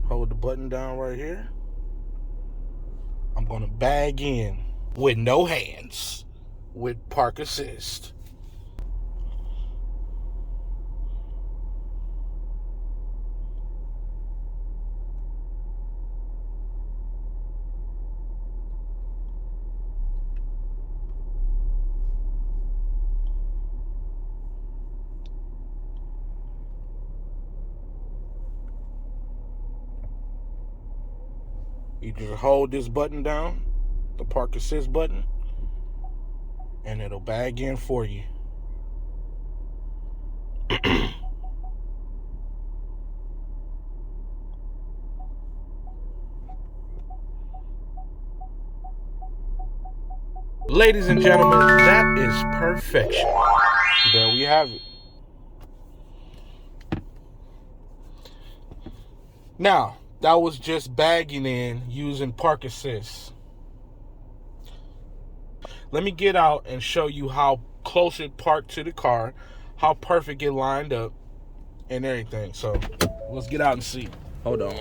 Hold the button down right here. I'm gonna bag in with no hands with park assist. You just hold this button down, the park assist button, and it'll bag in for you. Ladies and gentlemen, that is perfection. There we have it. Now, that was just bagging in using park assist. Let me get out and show you how close it parked to the car, how perfect it lined up, and everything. So let's get out and see. Hold on.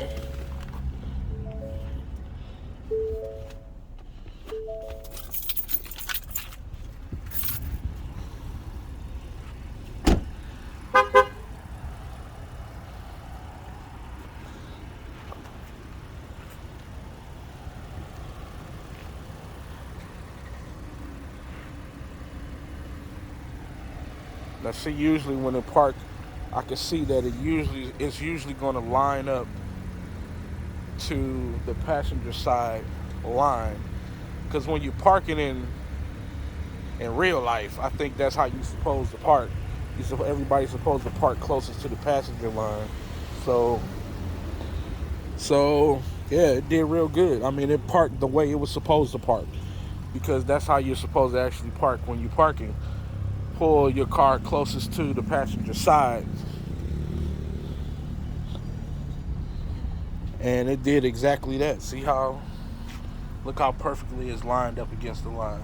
Now see, usually when it parked, I can see that it's usually going to line up to the passenger side line. Because when you're parking in real life, I think that's how you're supposed to park. Everybody's supposed to park closest to the passenger line. So yeah, it did real good. I mean, it parked the way it was supposed to park, because that's how you're supposed to actually park when you're parking. Pull your car closest to the passenger side. And it did exactly that. See how, look how perfectly it's lined up against the line.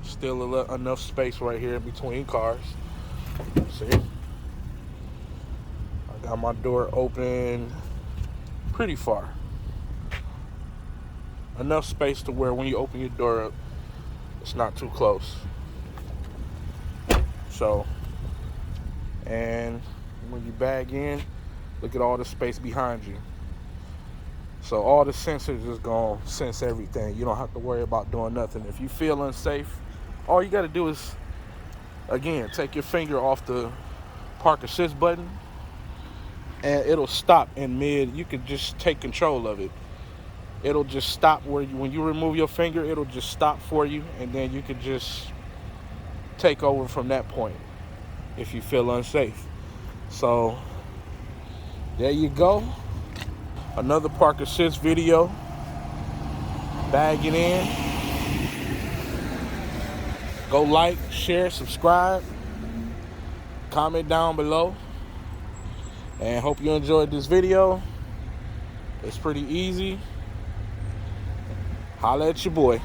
Still enough space right here between cars. See? I got my door open pretty far. Enough space to where when you open your door up, it's not too close. So, and when you bag in, look at all the space behind you. So all the sensors is gonna sense everything. You don't have to worry about doing nothing. If you feel unsafe, all you gotta do is, again, take your finger off the park assist button, and it'll stop in mid. You can just take control of it. It'll just stop when you remove your finger, it'll just stop for you, and then you can just take over from that point if you feel unsafe. So there you go. Another park assist video. Bagging in. Go like, share, subscribe, comment down below, and hope you enjoyed this video. It's pretty easy. Holla at your boy.